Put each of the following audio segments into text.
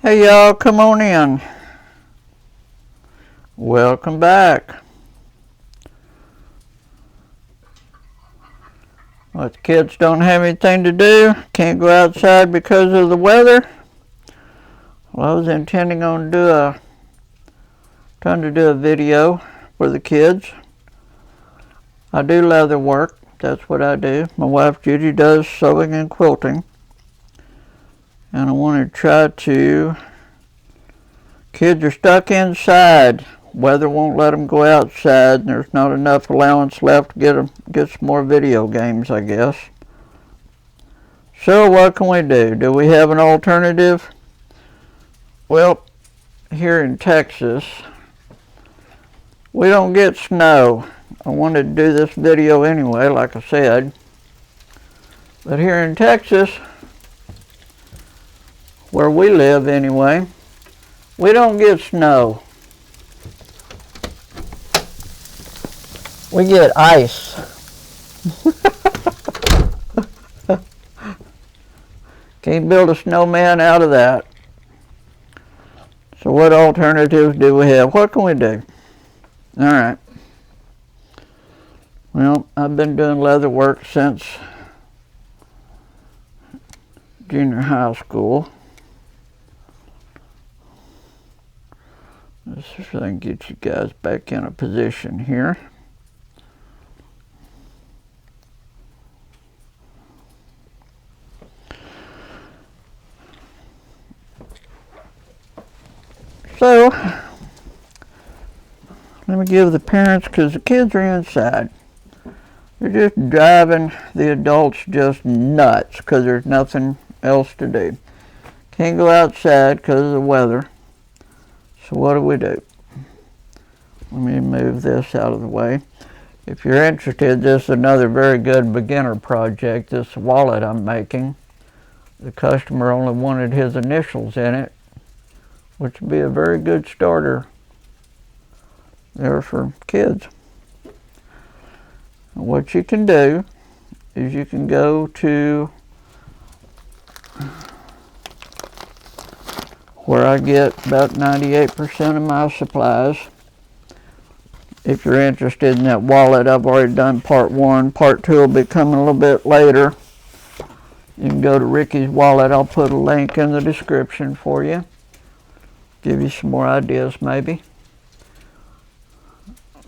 Hey y'all, come on in. Welcome back. What, the kids don't have anything to do? Can't go outside because of the weather? Well, I was intending on trying to do a video for the kids. I do leather work. That's what I do. My wife Judy does sewing and quilting. And I want to try to... Kids are stuck inside. Weather won't let them go outside, and there's not enough allowance left to get some more video games, I guess. So what can we do? Do we have an alternative? Well, here in Texas, we don't get snow. I wanted to do this video anyway, like I said. But here in Texas, where we live anyway, we don't get snow. We get ice. Can't build a snowman out of that. So what alternatives do we have? What can we do? All right. Well, I've been doing leather work since junior high school. Let's see if I can get you guys back in a position here. So, let me give the parents, because the kids are inside. They're just driving the adults just nuts because there's nothing else to do. Can't go outside because of the weather. So what do? Let me move this out of the way. If you're interested, this is another very good beginner project, this wallet I'm making. The customer only wanted his initials in it, which would be a very good starter there for kids. And what you can do is you can go to where I get about 98% of my supplies. If you're interested in that wallet, I've already done part 1. Part 2 will be coming a little bit later. You can go to Ricky's Wallet. I'll put a link in the description for you. Give you some more ideas maybe.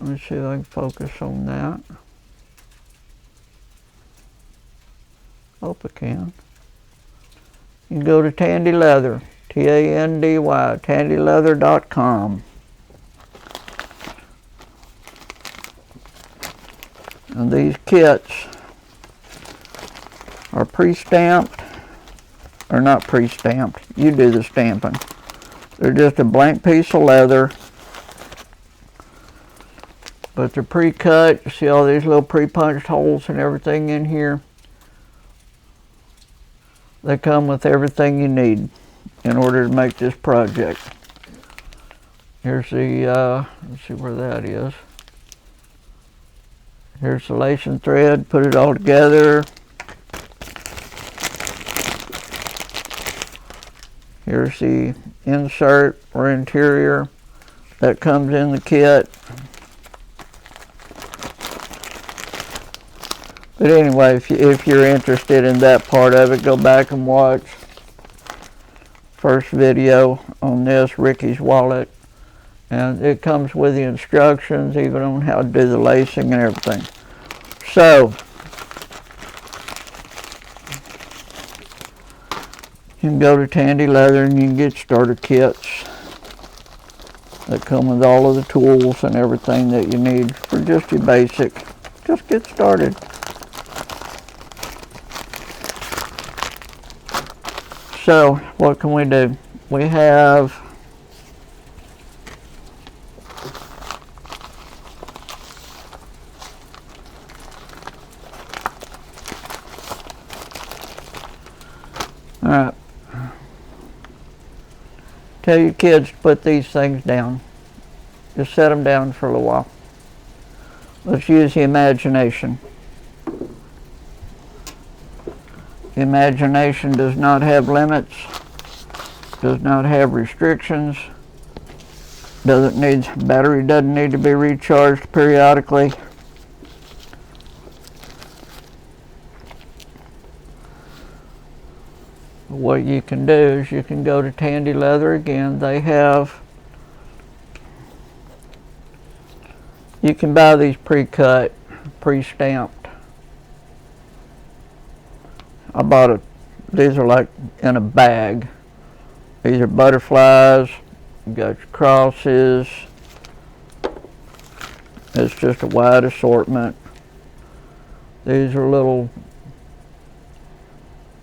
Let me see if I can focus on that. Hope I can. You can go to Tandy Leather. Tandy, tandyleather.com. And these kits are pre-stamped, or not pre-stamped, you do the stamping. They're just a blank piece of leather, but they're pre-cut. You see all these little pre-punched holes and everything in here? They come with everything you need in order to make this project. Here's the, let's see where that is. Here's the lace and thread, put it all together. Here's the insert or interior that comes in the kit. But anyway, if you're interested in that part of it, go back and watch first video on this, Ricky's Wallet. And it comes with the instructions, even on how to do the lacing and everything. So, you can go to Tandy Leather and you can get starter kits that come with all of the tools and everything that you need for just your basic. Just get started. So, what can we do? We have alright. Tell your kids to put these things down. Just set them down for a little while. Let's use the imagination. The imagination does not have limits. Does not have restrictions. Battery doesn't need to be recharged periodically. What you can do is you can go to Tandy Leather again. They have, you can buy these pre-cut, pre-stamped. I bought these are like in a bag. These are butterflies, you got your crosses. It's just a wide assortment. These are little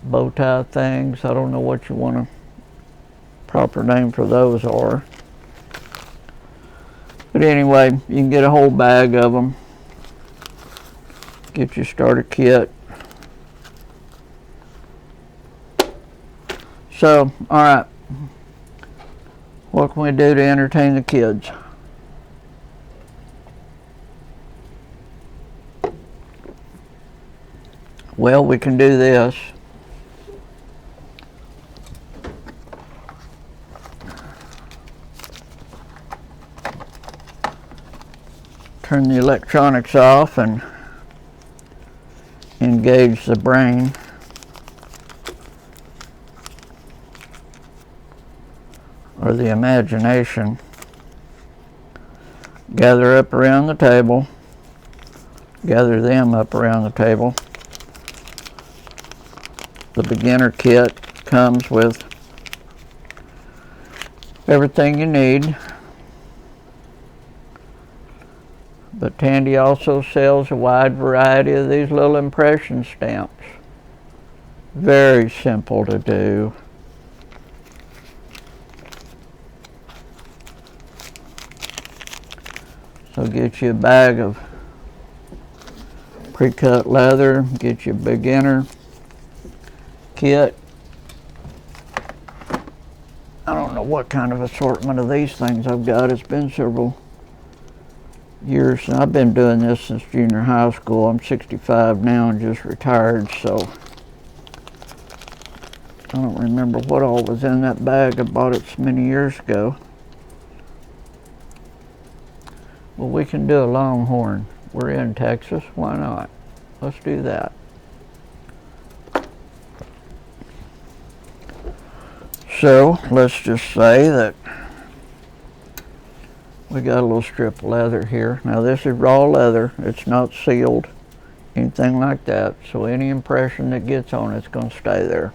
bow tie things. I don't know what you want a proper name for those are. But anyway, you can get a whole bag of them. Get your starter kit. So, alright. What can we do to entertain the kids? Well, we can do this. Turn the electronics off and engage the brain. Or the imagination. Gather up around the table. Gather them up around the table. The beginner kit comes with everything you need. But Tandy also sells a wide variety of these little impression stamps. Very simple to do. So get you a bag of pre-cut leather, get you a beginner kit. I don't know what kind of assortment of these things I've got. It's been several years, and I've been doing this since junior high school. I'm 65 now and just retired, so I don't remember what all was in that bag. I bought it so many years ago. Well, we can do a Longhorn. We're in Texas, why not? Let's do that. So, let's just say that we got a little strip of leather here. Now this is raw leather. It's not sealed, anything like that. So any impression that gets on it's going to stay there.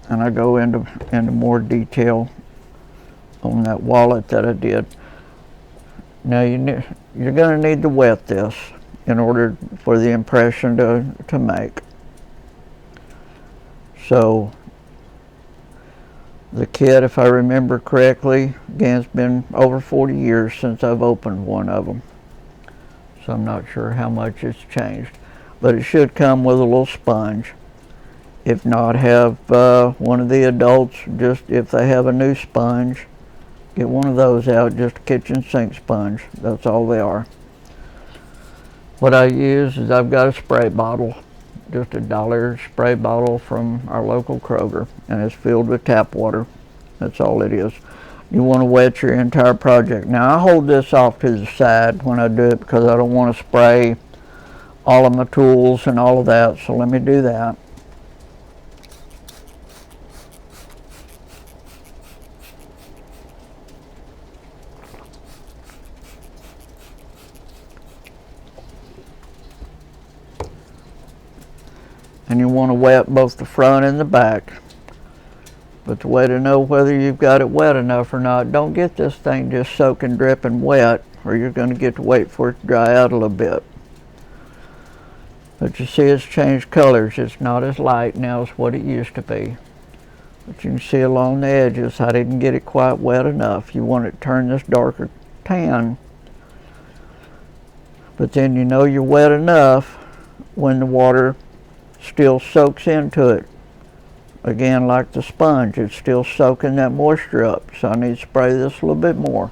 And I go into more detail on that wallet that I did. Now you're going to need to wet this in order for the impression to make. So the kit, if I remember correctly, again, it's been over 40 years since I've opened one of them. So I'm not sure how much it's changed. But it should come with a little sponge. If not, have one of the adults, just if they have a new sponge, get one of those out, just a kitchen sink sponge. That's all they are. What I use is I've got a spray bottle, just a $1 spray bottle from our local Kroger, and it's filled with tap water. That's all it is. You want to wet your entire project. Now I hold this off to the side when I do it because I don't want to spray all of my tools and all of that, so let me do that. And you want to wet both the front and the back. But the way to know whether you've got it wet enough or not, don't get this thing just soaking, dripping wet, or you're going to get to wait for it to dry out a little bit. But you see it's changed colors. It's not as light now as what it used to be. But you can see along the edges I didn't get it quite wet enough. You want it to turn this darker tan. But then you know you're wet enough when the water still soaks into it. Again, like the sponge, it's still soaking that moisture up. So I need to spray this a little bit more.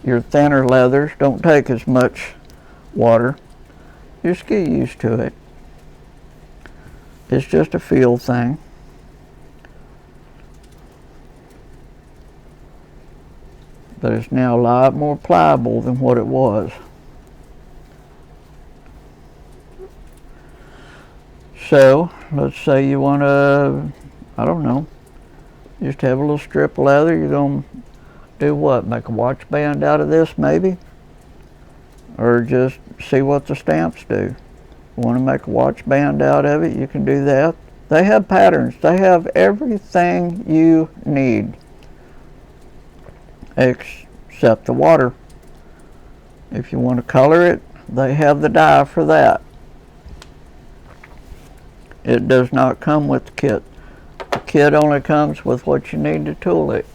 Your thinner leathers don't take as much water. Just get used to it. It's just a feel thing. But it's now a lot more pliable than what it was. So, let's say you want to, I don't know, just have a little strip of leather. You're going to do what? Make a watch band out of this maybe? Or just see what the stamps do. You want to make a watch band out of it, you can do that. They have patterns. They have everything you need except the water. If you want to color it, they have the dye for that. It does not come with the kit. The kit only comes with what you need to tool it,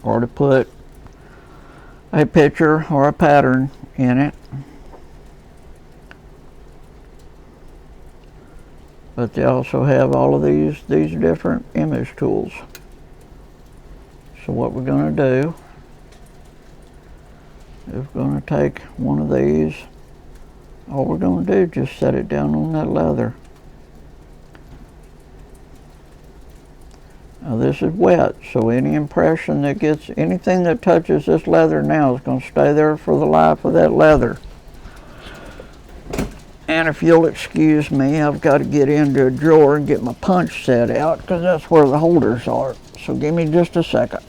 or to put a picture or a pattern in it. But they also have all of these different image tools. So what we're going to do is we're going to take one of these. All we're going to do is just set it down on that leather. Now this is wet, so any impression that gets, anything that touches this leather now is going to stay there for the life of that leather. And if you'll excuse me, I've got to get into a drawer and get my punch set out, because that's where the holders are. So give me just a second.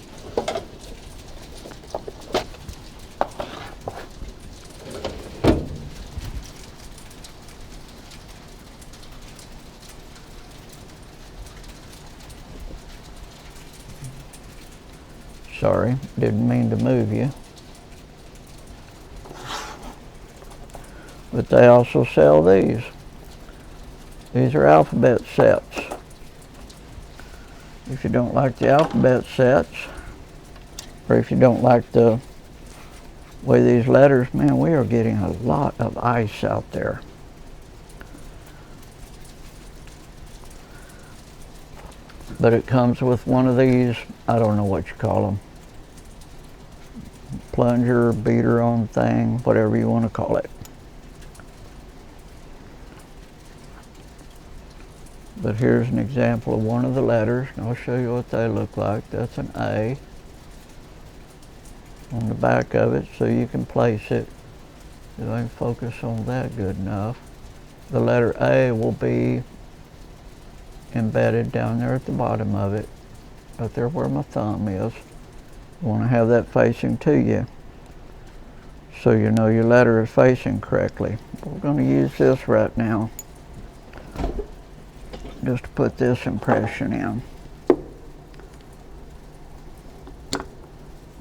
Sorry, didn't mean to move you. But they also sell these. These are alphabet sets. If you don't like the alphabet sets, or if you don't like the way these letters, man, we are getting a lot of ice out there. But it comes with one of these, I don't know what you call them, plunger, beater on thing, whatever you want to call it. But here's an example of one of the letters, and I'll show you what they look like. That's an A on the back of it, so you can place it. If I can focus on that good enough. The letter A will be embedded down there at the bottom of it, right there where my thumb is. You want to have that facing to you, so you know your letter is facing correctly. We're going to use this right now, just to put this impression in.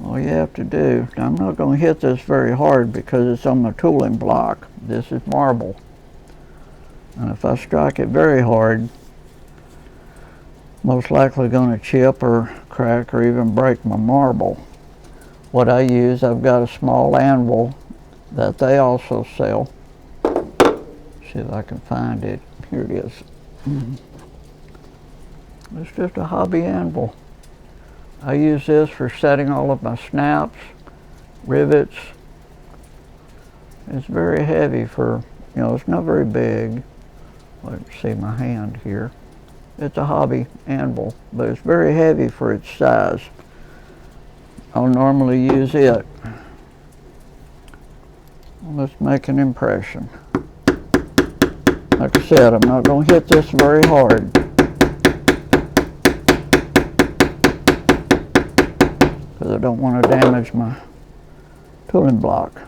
All you have to do, I'm not going to hit this very hard because it's on the tooling block. This is marble. And if I strike it very hard, most likely going to chip or crack or even break my marble. What I use, I've got a small anvil that they also sell. See if I can find it. Here it is. It's just a hobby anvil. I use this for setting all of my snaps, rivets. It's very heavy for, you know, it's not very big. Let's see my hand here. It's a hobby anvil, but it's very heavy for its size. I'll normally use it. Let's make an impression. Like I said, I'm not going to hit this very hard, because I don't want to damage my tooling block.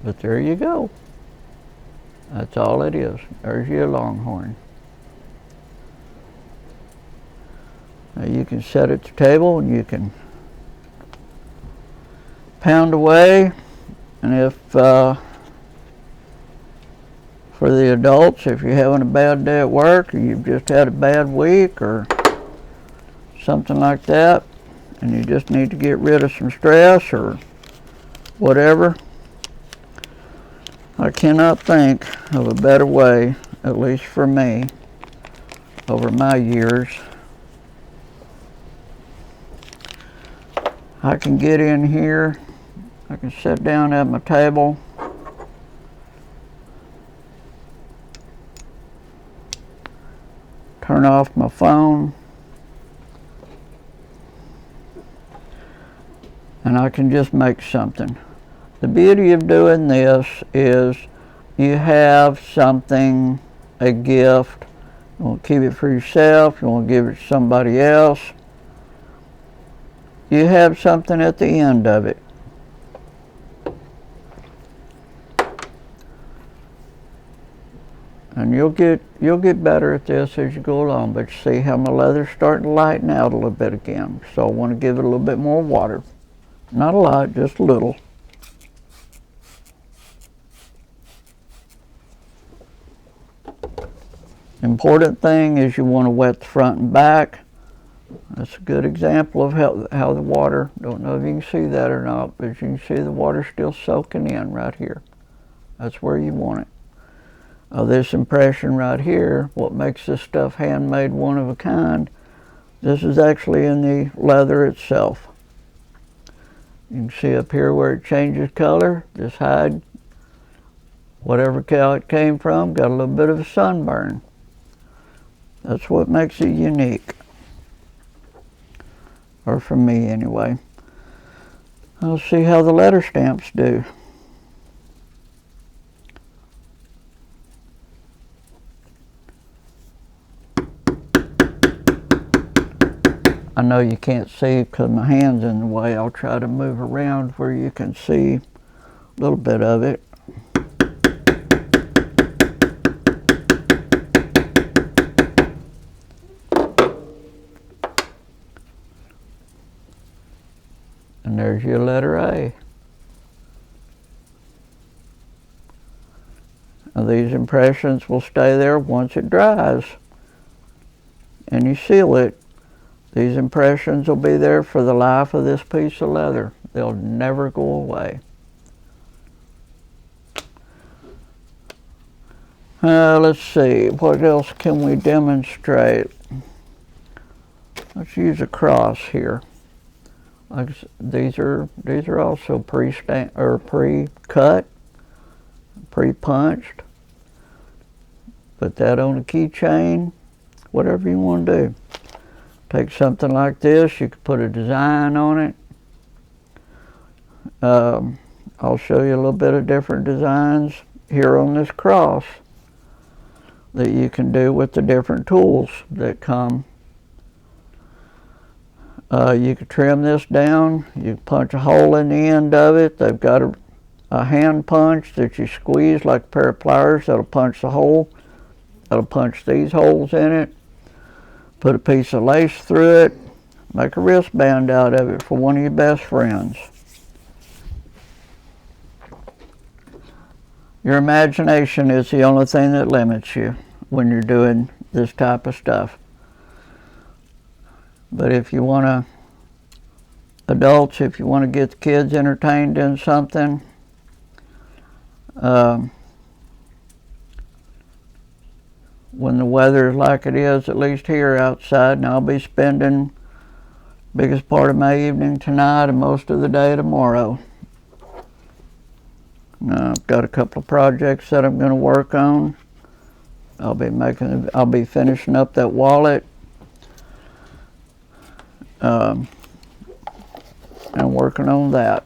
But there you go. That's all it is. There's your Longhorn. Now you can set it to table and you can pound away. And if, for the adults, if you're having a bad day at work, or you've just had a bad week or something like that, and you just need to get rid of some stress or whatever, I cannot think of a better way, at least for me, over my years. I can get in here, I can sit down at my table, turn off my phone, and I can just make something. The beauty of doing this is you have something, a gift. You want to keep it for yourself, you want to give it to somebody else. You have something at the end of it. And you'll get better at this as you go along, but you see how my leather's starting to lighten out a little bit again. So I want to give it a little bit more water. Not a lot, just a little. Important thing is you want to wet the front and back. That's a good example of how the water, don't know if you can see that or not, but you can see the water still soaking in right here. That's where you want it. This impression right here, what makes this stuff handmade, one of a kind, this is actually in the leather itself. You can see up here where it changes color. This hide, whatever cow it came from, got a little bit of a sunburn. That's what makes it unique. Or for me anyway. I'll see how the letter stamps do. I know you can't see because my hand's in the way. I'll try to move around where you can see a little bit of it. And there's your letter A. Now these impressions will stay there once it dries and you seal it. These impressions will be there for the life of this piece of leather. They'll never go away. Let's see, what else can we demonstrate? Let's use a cross here. Like these are also pre-cut, pre-punched. Put that on a keychain, whatever you want to do. Take something like this, you could put a design on it. I'll show you a little bit of different designs here on this cross that you can do with the different tools that come. You can trim this down, you can punch a hole in the end of it. They've got a hand punch that you squeeze like a pair of pliers that'll punch the hole. That'll punch these holes in it. Put a piece of lace through it, make a wristband out of it for one of your best friends. Your imagination is the only thing that limits you when you're doing this type of stuff. But if you want to, adults, if you want to get the kids entertained in something, when the weather is like it is, at least here outside, and I'll be spending the biggest part of my evening tonight and most of the day tomorrow. Now, I've got a couple of projects that I'm going to work on. I'll be finishing up that wallet and working on that.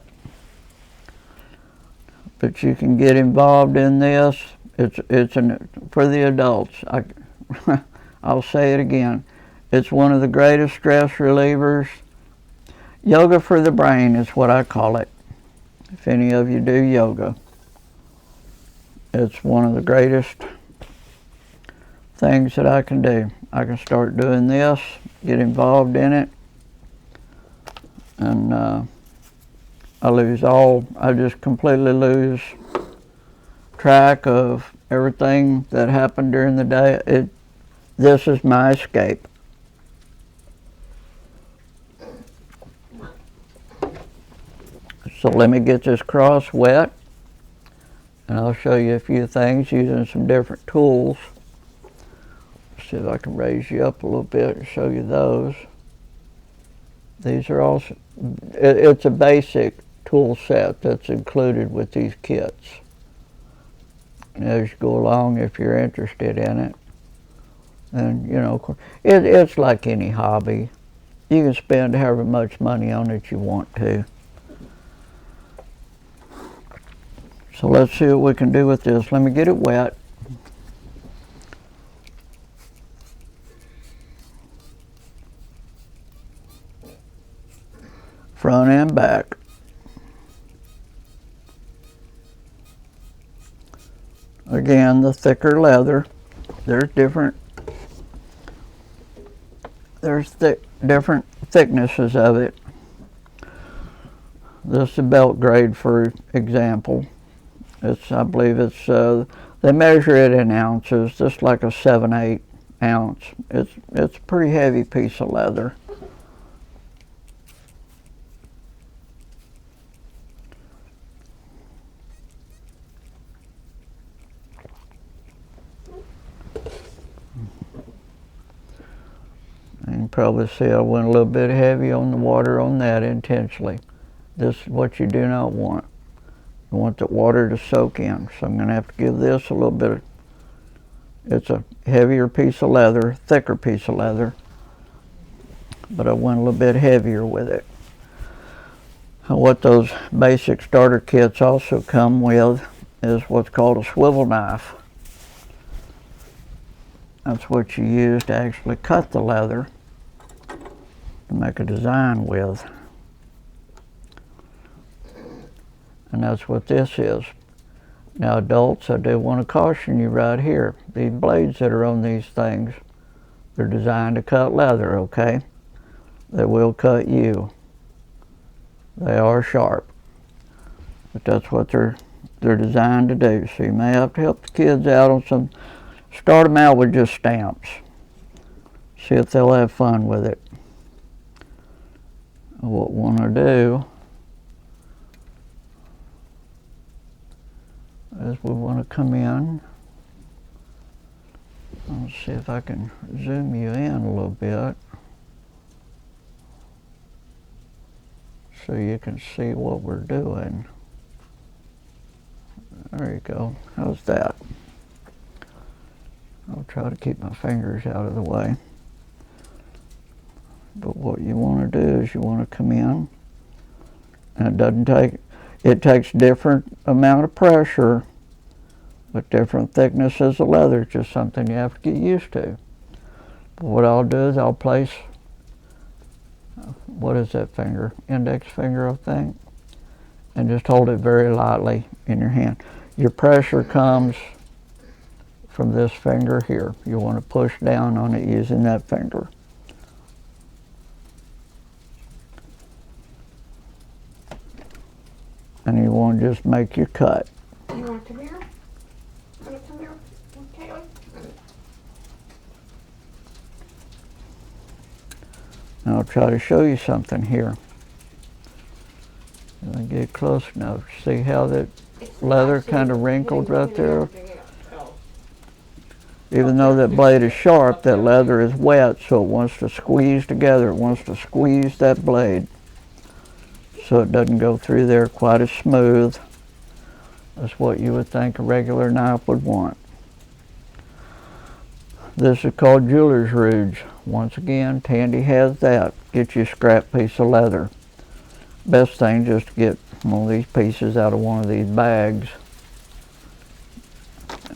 But you can get involved in this. It's for the adults. I'll say it again. It's one of the greatest stress relievers. Yoga for the brain is what I call it. If any of you do yoga, it's one of the greatest things that I can do. I can start doing this, get involved in it, and I just completely lose track of everything that happened during the day. This is my escape. So let me get this cross wet, and I'll show you a few things using some different tools. see if I can raise you up a little bit and show you those. These are also, it's a basic tool set that's included with these kits. And as you go along, if you're interested in it, and you know, it's like any hobby. You can spend however much money on it you want to. So let's see what we can do with this. Let me get it wet. Front and back. Again, the thicker leather. There's different different thicknesses of it. This is a belt grade, for example. I believe they measure it in ounces, just like a 7/8 ounce. It's a pretty heavy piece of leather. You can probably see I went a little bit heavy on the water on that intentionally. This is what you do not want. You want the water to soak in. So I'm going to have to give this a little bit of, it's a heavier piece of leather, thicker piece of leather, but I went a little bit heavier with it. What those basic starter kits also come with is what's called a swivel knife. That's what you use to actually cut the leather to make a design with. And that's what this is. Now adults, I do want to caution you right here. These blades that are on these things, they're designed to cut leather, okay? They will cut you. They are sharp. But that's what they're designed to do. So you may have to help the kids out on some, start them out with just stamps. See if they'll have fun with it. What we want to do is we want to come in. Let's see if I can zoom you in a little bit so you can see what we're doing. There you go. How's that? I'll try to keep my fingers out of the way. But what you want to do is you want to come in, and it takes different amount of pressure, but different thicknesses of leather. It's just something you have to get used to. But what I'll do is I'll place, what is that finger? Index finger, I think. And just hold it very lightly in your hand. Your pressure comes from this finger here. You want to push down on it using that finger. And you want to just make your cut. You want to come here? Want to come here? Okay. And I'll try to show you something here. If I get close enough, see how that leather kind of wrinkled right there? Even though that blade is sharp, that leather is wet, so it wants to squeeze together. It wants to squeeze that blade so it doesn't go through there quite as smooth as what you would think a regular knife would want. This is called jeweler's rouge. Once again, Tandy has that. Get you a scrap piece of leather. Best thing just to get one of these pieces out of one of these bags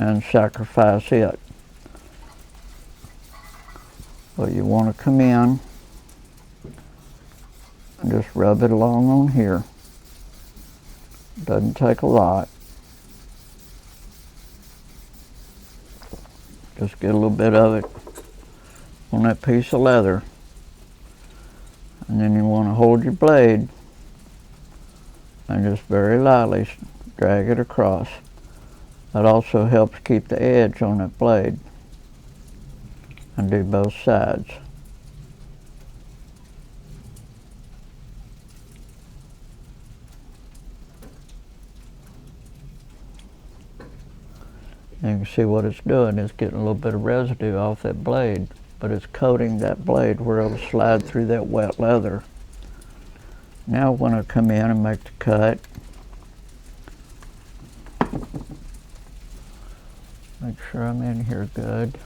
and sacrifice it. But you want to come in and just rub it along on here. Doesn't take a lot. Just get a little bit of it on that piece of leather. And then you want to hold your blade and just very lightly drag it across. That also helps keep the edge on that blade. And do both sides. And you can see what it's doing. It's getting a little bit of residue off that blade, but it's coating that blade where it'll slide through that wet leather. Now when I come in and make the cut, make sure I'm in here good.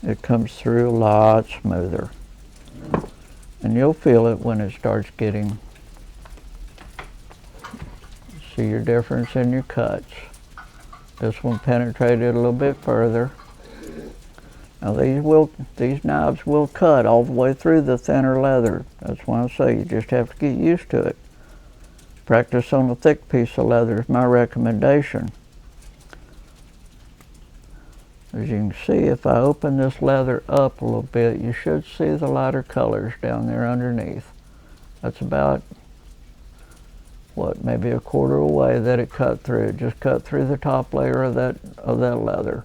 It comes through a lot smoother. And you'll feel it when it starts getting, see your difference in your cuts. This one penetrated a little bit further. Now these knives will cut all the way through the thinner leather. That's why I say you just have to get used to it. Practice on a thick piece of leather is my recommendation. As you can see, if I open this leather up a little bit, you should see the lighter colors down there underneath. That's about, what, maybe a quarter away that it cut through. It just cut through the top layer of that leather.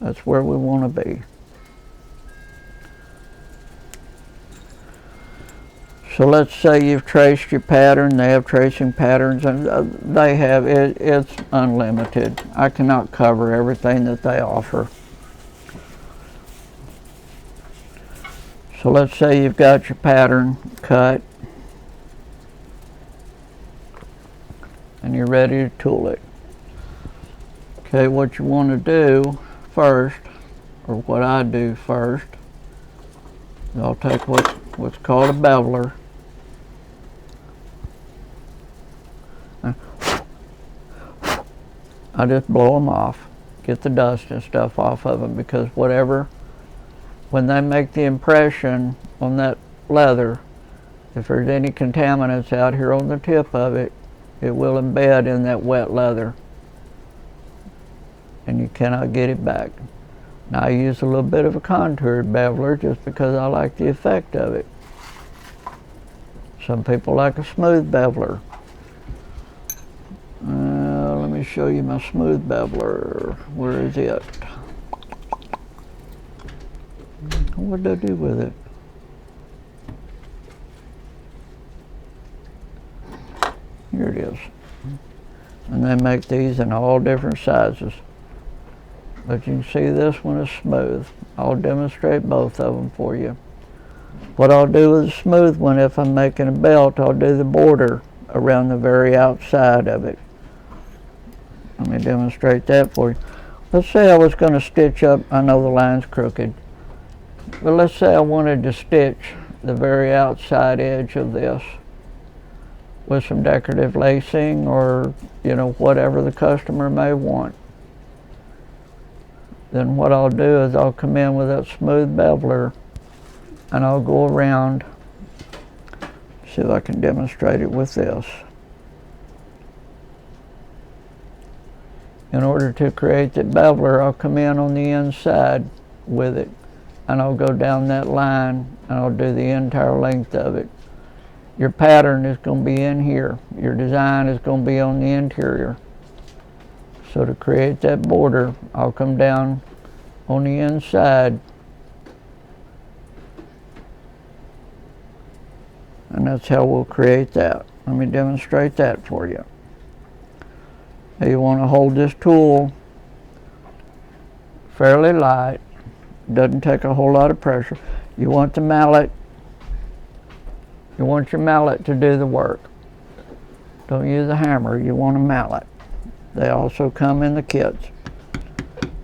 That's where we want to be. So let's say you've traced your pattern. They have tracing patterns, and they have it. It's unlimited. I cannot cover everything that they offer. So let's say you've got your pattern cut, and you're ready to tool it. Okay, what you want to do first, or what I do first, is I'll take what's called a beveler. I just blow them off, get the dust and stuff off of them, because when they make the impression on that leather, if there's any contaminants out here on the tip of it, it will embed in that wet leather and you cannot get it back. Now I use a little bit of a contoured beveler just because I like the effect of it. Some people like a smooth beveler. Let me show you my smooth beveler. Where is it? What did I do with it? Here it is. And they make these in all different sizes. But you can see this one is smooth. I'll demonstrate both of them for you. What I'll do with the smooth one, if I'm making a belt, I'll do the border around the very outside of it. Let me demonstrate that for you. Let's say I was going to stitch up, I know the line's crooked, but let's say I wanted to stitch the very outside edge of this with some decorative lacing, or whatever the customer may want. Then what I'll do is I'll come in with that smooth beveler and I'll go around, see if I can demonstrate it with this. In order to create that beveler, I'll come in on the inside with it and I'll go down that line and I'll do the entire length of it. Your pattern is going to be in here. Your design is going to be on the interior. So to create that border, I'll come down on the inside, and that's how we'll create that. Let me demonstrate that for you. Now you want to hold this tool fairly light. Doesn't take a whole lot of pressure. You want the mallet. You want your mallet to do the work. Don't use a hammer. You want a mallet. They also come in the kits.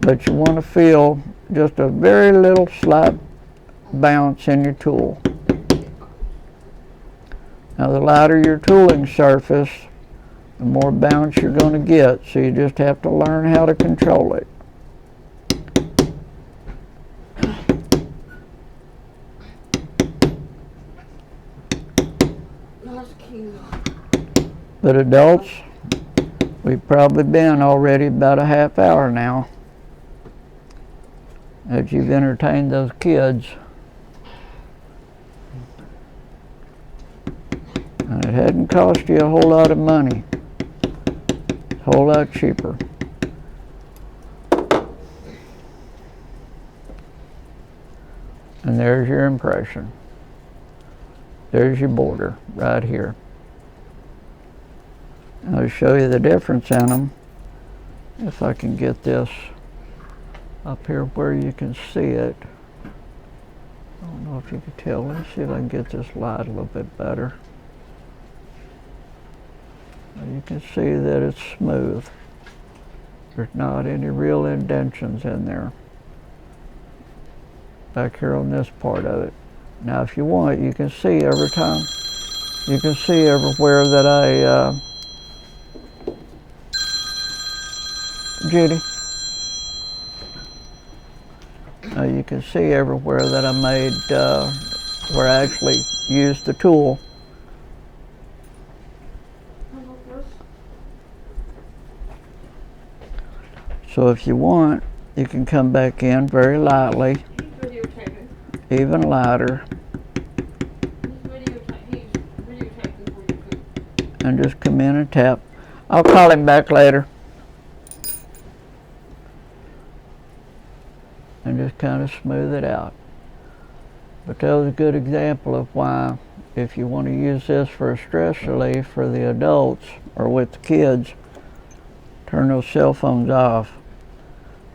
But you want to feel just a very little slight bounce in your tool. Now the lighter your tooling surface, the more bounce you're going to get, so you just have to learn how to control it. But adults, we've probably been already about a half hour now that you've entertained those kids. And it hadn't cost you a whole lot of money. It's a whole lot cheaper. And there's your impression. There's your border right here. I'll show you the difference in them. If I can get this up here where you can see it. I don't know if you can tell. Let me see if I can get this light a little bit better. You can see that it's smooth. There's not any real indentions in there. Back here on this part of it. Now if you want, you can see every time. You can see everywhere that Judy. You can see everywhere that I made, where I actually used the tool. So if you want, you can come back in very lightly, even lighter, and just come in and tap. I'll call him back later. And just kind of smooth it out. But that was a good example of why, if you want to use this for a stress relief for the adults or with the kids, turn those cell phones off.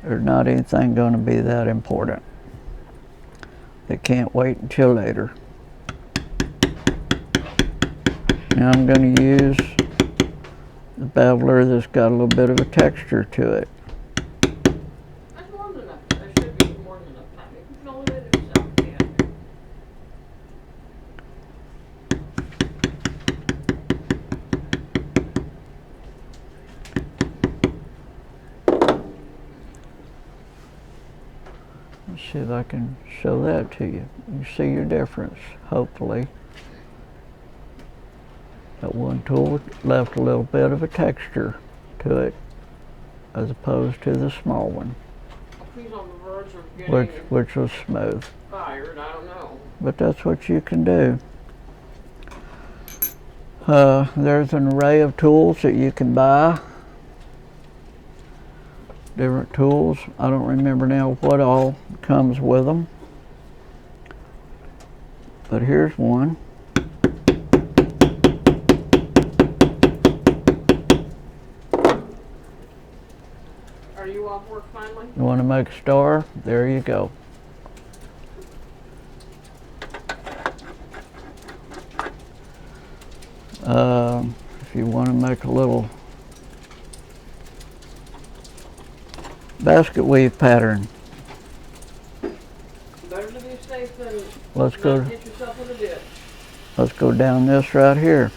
There's not anything going to be that important. They can't wait until later. Now I'm going to use the beveler that's got a little bit of a texture to it. Let's see if I can show that to you. You see your difference, hopefully. That one tool left a little bit of a texture to it, as opposed to the small one, He's on the verge of getting which was smooth. fired. I don't know. But that's what you can do. There's an array of tools that you can buy. Different tools. I don't remember now what all comes with them. But here's one. Are you off work finally? You want to make a star? There you go. If you want to make a little basket weave pattern, Better to be safe than let's go. not get yourself in a ditch. Let's go down this right here.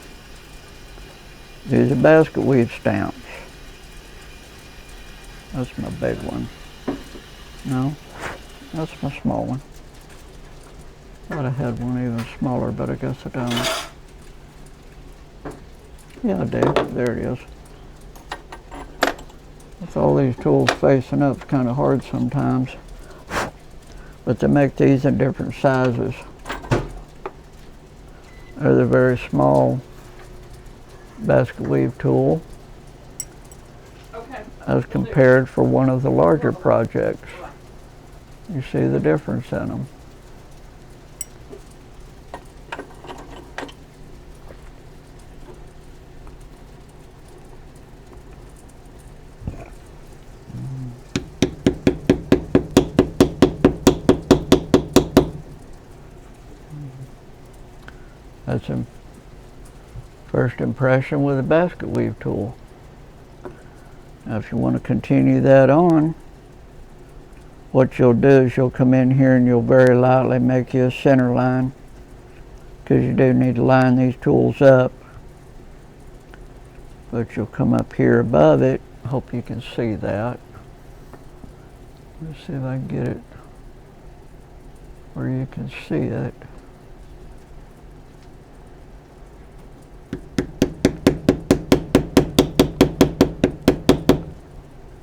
These are basket weave stamps. That's my big one. No, that's my small one. Thought I had one even smaller, but I guess I don't. Yeah, I do. There it is. With all these tools facing up, it's kind of hard sometimes. But they make these in different sizes. There's a very small basket weave tool, Okay. as compared for one of the larger projects. You see the difference in them. That's a first impression with a basket weave tool. Now if you want to continue that on, what you'll do is you'll come in here and you'll very lightly make you a center line, because you do need to line these tools up. But you'll come up here above it. Hope you can see that. Let's see if I can get it where you can see it.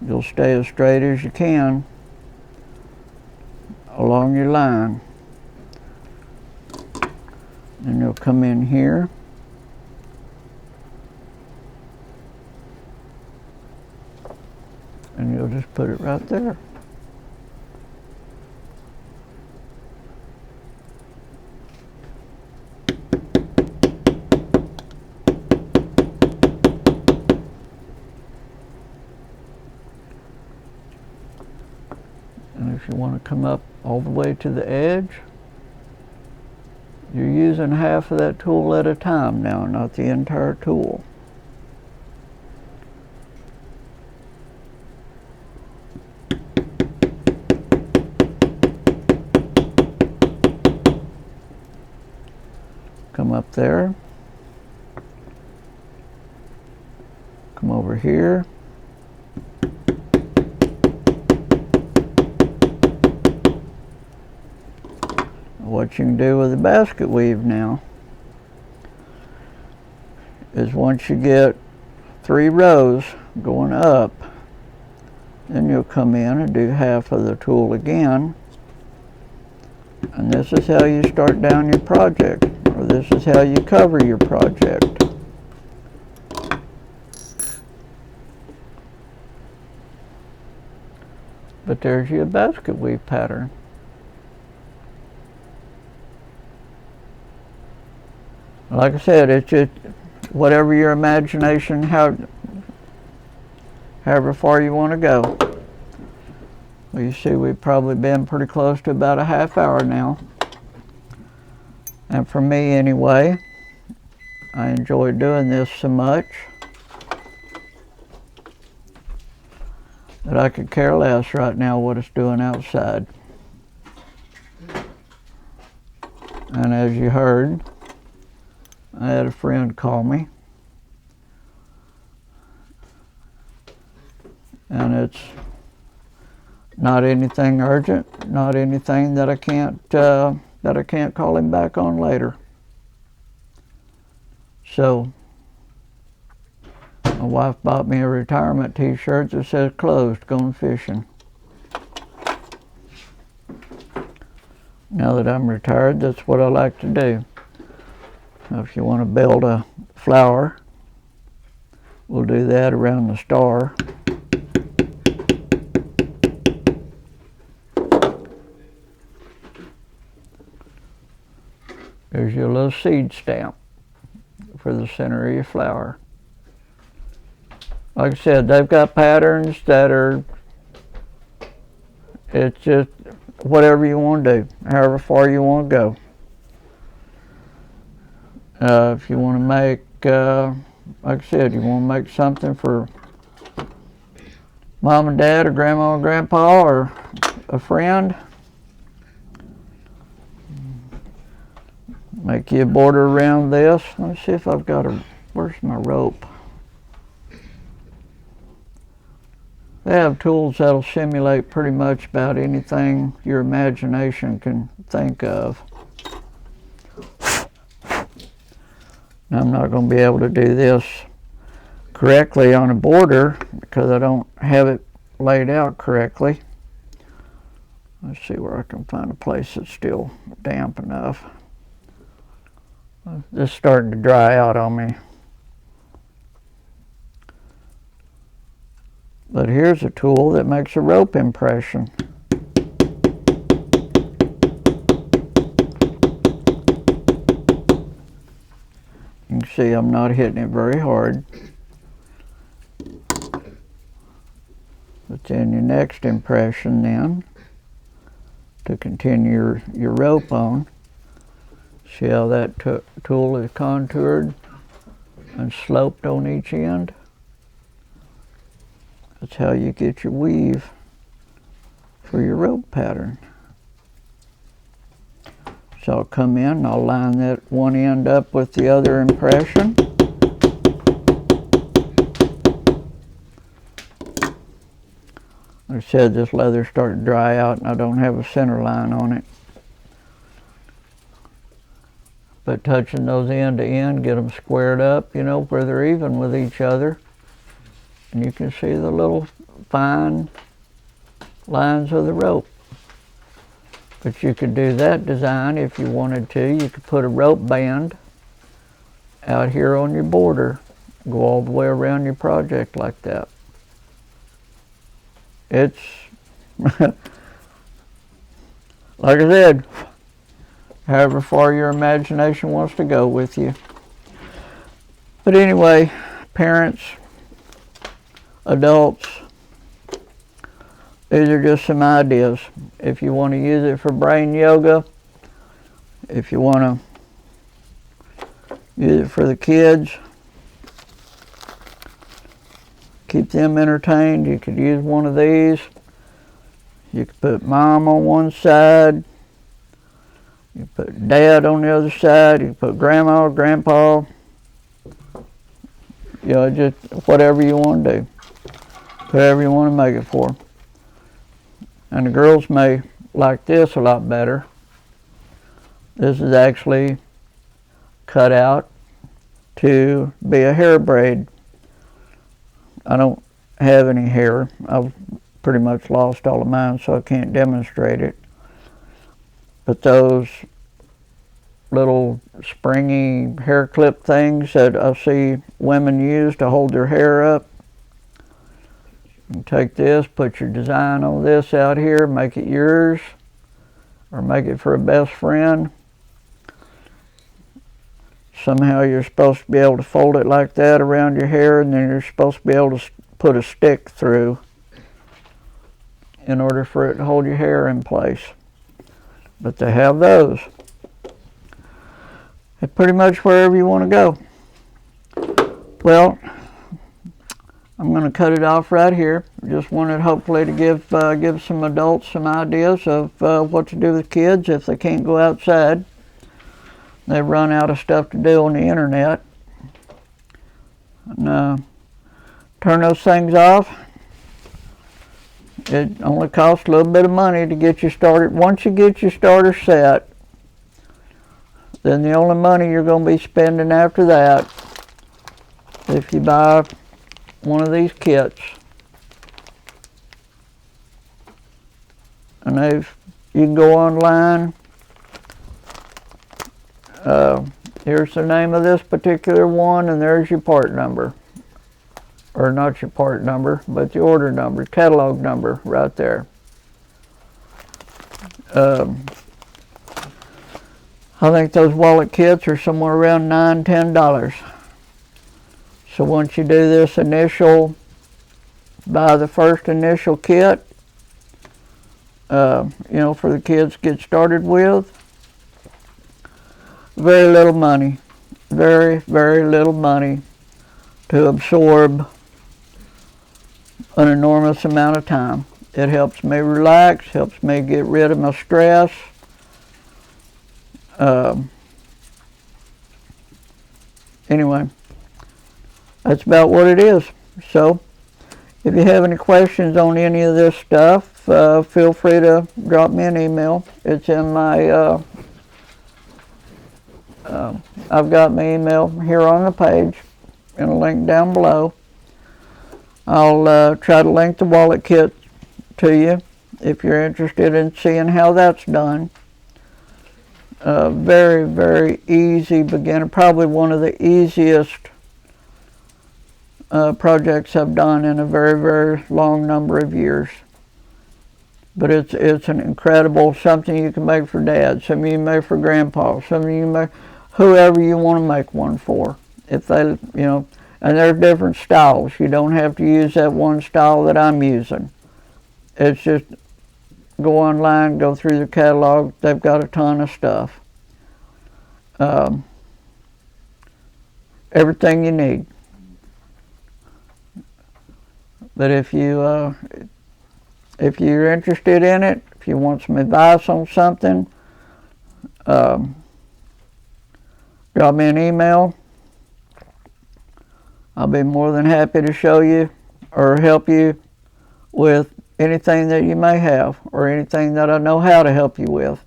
You'll stay as straight as you can along your line. And you'll come in here. And you'll just put it right there. You want to come up all the way to the edge. You're using half of that tool at a time now, not the entire tool. Come up there. Come over here. What you can do with the basket weave now is once you get 3 rows going up, then you'll come in and do half of the tool again. And this is how you start down your project, or this is how you cover your project. But there's your basket weave pattern. Like I said, it's just whatever your imagination, however far you want to go. Well, you see we've probably been pretty close to about a half hour now. And for me anyway, I enjoy doing this so much that I could care less right now what it's doing outside. And as you heard, I had a friend call me, and it's not anything urgent, not anything that I can't call him back on later. So my wife bought me a retirement t-shirt that says "Closed, going fishing." Now that I'm retired, that's what I like to do. Now, if you want to build a flower, we'll do that around the star. There's your little seed stamp for the center of your flower. Like I said, they've got patterns that are, it's just whatever you want to do, however far you want to go. If you want to make, like I said, you want to make something for mom and dad or grandma and grandpa or a friend, make you a border around this. Let me see if I've got a, where's my rope? They have tools that'll simulate pretty much about anything your imagination can think of. Now, I'm not going to be able to do this correctly on a border because I don't have it laid out correctly. Let's see where I can find a place that's still damp enough. This is starting to dry out on me. But here's a tool that makes a rope impression. You can see I'm not hitting it very hard. But then your next impression then, to continue your rope on, see how that tool is contoured and sloped on each end? That's how you get your weave for your rope pattern. So I'll come in and I'll line that one end up with the other impression. Like I said, this leather's starting to dry out and I don't have a center line on it. But touching those end to end, get them squared up, you know, where they're even with each other. And you can see the little fine lines of the rope. But you could do that design if you wanted to. You could put a rope band out here on your border, go all the way around your project like that. It's, like I said, however far your imagination wants to go with you. But anyway, parents, adults, these are just some ideas. If you want to use it for brain yoga, if you want to use it for the kids, keep them entertained, you could use one of these. You could put mom on one side, you put dad on the other side, you put grandma or grandpa, you know, just whatever you want to do, whatever you want to make it for. And the girls may like this a lot better. This is actually cut out to be a hair braid. I don't have any hair. I've pretty much lost all of mine, so I can't demonstrate it. But those little springy hair clip things that I see women use to hold their hair up, you take this, put your design on this out here, make it yours, or make it for a best friend. Somehow you're supposed to be able to fold it like that around your hair, and then you're supposed to be able to put a stick through in order for it to hold your hair in place. But they have those. It's pretty much wherever you want to go. Well, I'm going to cut it off right here. Just wanted hopefully to give some adults some ideas of what to do with kids if they can't go outside. They run out of stuff to do on the internet. And, turn those things off. It only costs a little bit of money to get you started. Once you get your starter set, then the only money you're going to be spending after that, if you buy one of these kits. And you can go online. Here's the name of this particular one, and there's your part number. Or not your part number, but the order number, catalog number right there. I think those wallet kits are somewhere around $9, $10. So once you do this buy the first initial kit, you know, for the kids to get started with, very little money, very, very little money to absorb an enormous amount of time. It helps me relax, helps me get rid of my stress. Anyway, that's about what it is. So, if you have any questions on any of this stuff, feel free to drop me an email. It's in my, I've got my email here on the page and a link down below. I'll try to link the wallet kit to you if you're interested in seeing how that's done. Very, very easy beginner, probably one of the easiest projects I've done in a very, very long number of years. But it's an incredible, something you can make for dad, something you make for grandpa, something you make, whoever you want to make one for. If they, you know, and there's different styles. You don't have to use that one style that I'm using. It's just go online, go through the catalog. They've got a ton of stuff. Everything you need. But if you're interested in it, if you want some advice on something, drop me an email. I'll be more than happy to show you or help you with anything that you may have or anything that I know how to help you with.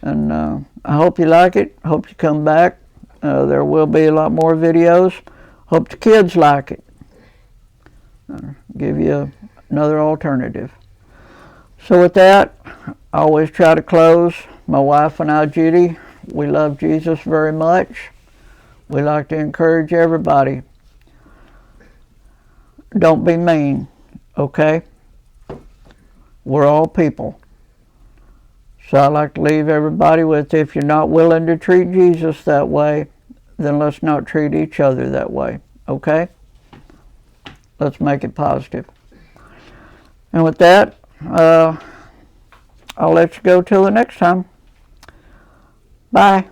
And I hope you like it. Hope you come back. There will be a lot more videos. Hope the kids like it. Give you another alternative. So with that, I always try to close. My wife and I, Judy, we love Jesus very much. We like to encourage everybody. Don't be mean, okay? We're all people. So I like to leave everybody with, if you're not willing to treat Jesus that way, then let's not treat each other that way, okay? Let's make it positive. And with that, I'll let you go till the next time. Bye.